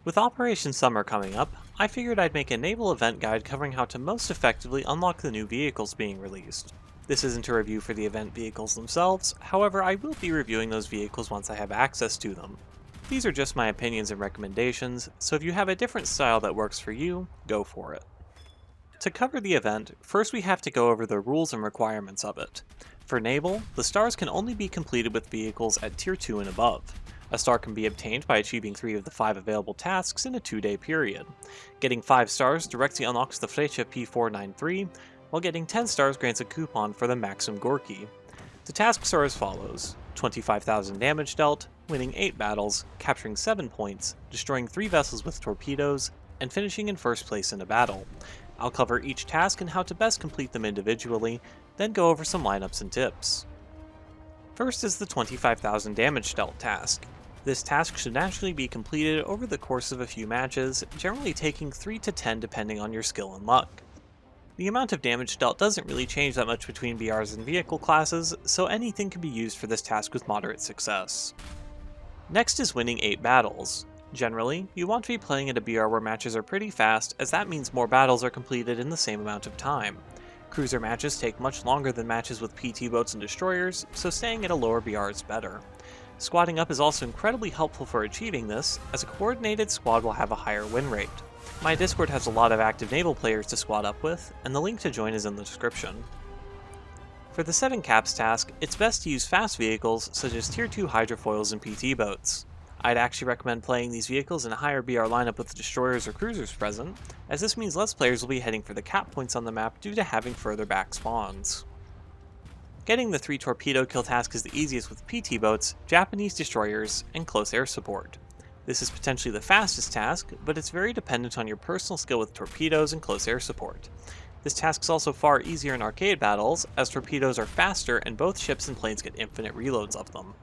With Operation Summer coming up, I figured I'd make a naval event guide covering how to most effectively unlock the new vehicles being released. This isn't a review for the event vehicles themselves, however I will be reviewing those vehicles once I have access to them. These are just my opinions and recommendations, so if you have a different style that works for you, go for it. To cover the event, first we have to go over the rules and requirements of it. For Naval, the stars can only be completed with vehicles at Tier 2 and above. A star can be obtained by achieving 3 of the 5 available tasks in a 2-day period. Getting 5 stars directly unlocks the Flecha P493, while getting 10 stars grants a coupon for the Maxim Gorky. The tasks are as follows: 25,000 damage dealt, winning 8 battles, capturing 7 points, destroying 3 vessels with torpedoes, and finishing in first place in a battle. I'll cover each task and how to best complete them individually, then go over some lineups and tips. First is the 25,000 damage dealt task. This task should naturally be completed over the course of a few matches, generally taking 3 to 10 depending on your skill and luck. The amount of damage dealt doesn't really change that much between BRs and vehicle classes, so anything can be used for this task with moderate success. Next is winning 8 battles. Generally, you want to be playing at a BR where matches are pretty fast, as that means more battles are completed in the same amount of time. Cruiser matches take much longer than matches with PT boats and destroyers, so staying at a lower BR is better. Squadding up is also incredibly helpful for achieving this, as a coordinated squad will have a higher win rate. My Discord has a lot of active naval players to squad up with, and the link to join is in the description. For the 7 caps task, it's best to use fast vehicles such as Tier 2 hydrofoils and PT boats. I'd actually recommend playing these vehicles in a higher BR lineup with destroyers or cruisers present, as this means less players will be heading for the cap points on the map due to having further back spawns. Getting the 3 torpedo kill task is the easiest with PT boats, Japanese destroyers, and close air support. This is potentially the fastest task, but it's very dependent on your personal skill with torpedoes and close air support. This task is also far easier in arcade battles, as torpedoes are faster and both ships and planes get infinite reloads of them.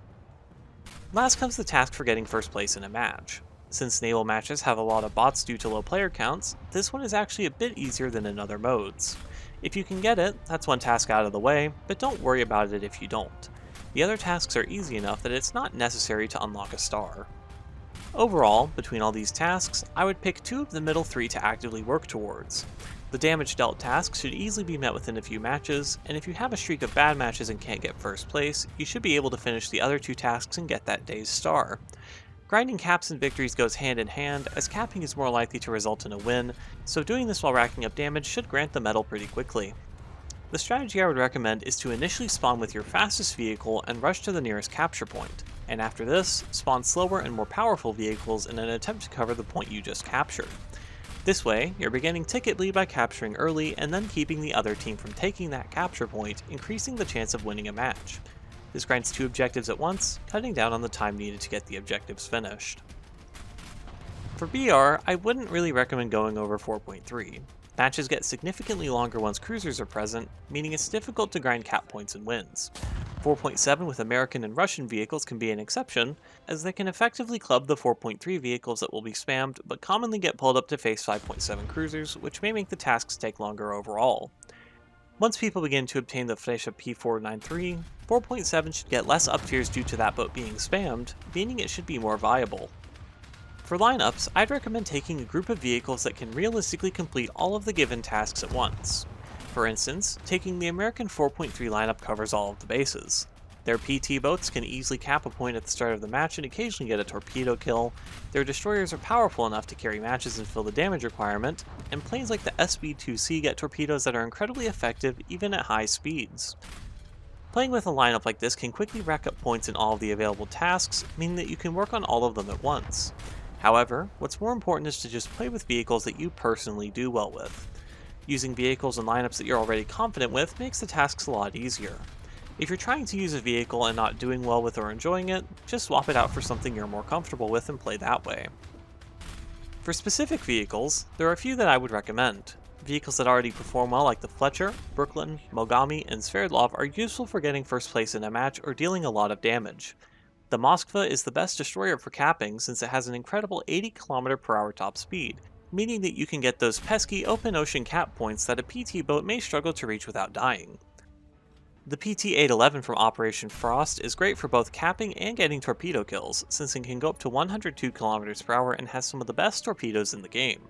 Last comes the task for getting first place in a match. Since naval matches have a lot of bots due to low player counts, this one is actually a bit easier than in other modes. If you can get it, that's one task out of the way, but don't worry about it if you don't. The other tasks are easy enough that it's not necessary to unlock a star. Overall, between all these tasks, I would pick 2 of the middle 3 to actively work towards. The damage dealt task should easily be met within a few matches, and if you have a streak of bad matches and can't get first place, you should be able to finish the other 2 tasks and get that day's star. Grinding caps and victories goes hand in hand, as capping is more likely to result in a win, so doing this while racking up damage should grant the medal pretty quickly. The strategy I would recommend is to initially spawn with your fastest vehicle and rush to the nearest capture point, and after this, spawn slower and more powerful vehicles in an attempt to cover the point you just captured. This way, you're beginning ticket lead by capturing early and then keeping the other team from taking that capture point, increasing the chance of winning a match. This grinds 2 objectives at once, cutting down on the time needed to get the objectives finished. For BR, I wouldn't really recommend going over 4.3. Matches get significantly longer once cruisers are present, meaning it's difficult to grind cap points and wins. 4.7 with American and Russian vehicles can be an exception, as they can effectively club the 4.3 vehicles that will be spammed, but commonly get pulled up to face 5.7 cruisers, which may make the tasks take longer overall. Once people begin to obtain the Flecha P493, 4.7 should get less up tiers due to that boat being spammed, meaning it should be more viable. For lineups, I'd recommend taking a group of vehicles that can realistically complete all of the given tasks at once. For instance, taking the American 4.3 lineup covers all of the bases. Their PT boats can easily cap a point at the start of the match and occasionally get a torpedo kill, their destroyers are powerful enough to carry matches and fill the damage requirement, and planes like the SB-2C get torpedoes that are incredibly effective even at high speeds. Playing with a lineup like this can quickly rack up points in all of the available tasks, meaning that you can work on all of them at once. However, what's more important is to just play with vehicles that you personally do well with. Using vehicles and lineups that you're already confident with makes the tasks a lot easier. If you're trying to use a vehicle and not doing well with or enjoying it, just swap it out for something you're more comfortable with and play that way. For specific vehicles, there are a few that I would recommend. Vehicles that already perform well like the Fletcher, Brooklyn, Mogami, and Sverdlov are useful for getting first place in a match or dealing a lot of damage. The Moskva is the best destroyer for capping since it has an incredible 80 km/h top speed, meaning that you can get those pesky open ocean cap points that a PT boat may struggle to reach without dying. The PT-811 from Operation Frost is great for both capping and getting torpedo kills, since it can go up to 102 km per hour and has some of the best torpedoes in the game.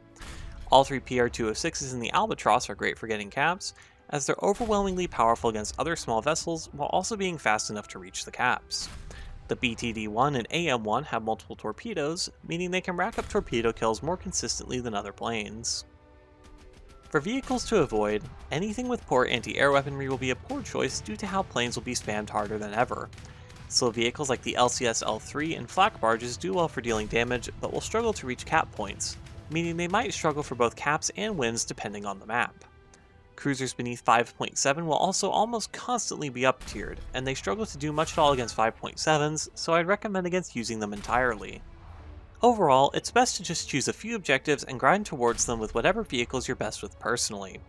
All three PR-206s in the Albatross are great for getting caps, as they're overwhelmingly powerful against other small vessels while also being fast enough to reach the caps. The BTD-1 and AM-1 have multiple torpedoes, meaning they can rack up torpedo kills more consistently than other planes. For vehicles to avoid, anything with poor anti-air weaponry will be a poor choice due to how planes will be spammed harder than ever. Slow vehicles like the LCS-L3 and flak barges do well for dealing damage, but will struggle to reach cap points, meaning they might struggle for both caps and wins depending on the map. Cruisers beneath 5.7 will also almost constantly be up-tiered, and they struggle to do much at all against 5.7s, so I'd recommend against using them entirely. Overall, it's best to just choose a few objectives and grind towards them with whatever vehicles you're best with personally.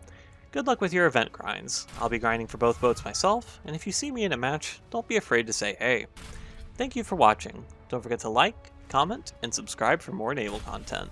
Good luck with your event grinds. I'll be grinding for both boats myself, and if you see me in a match, don't be afraid to say hey. Thank you for watching. Don't forget to like, comment, and subscribe for more naval content.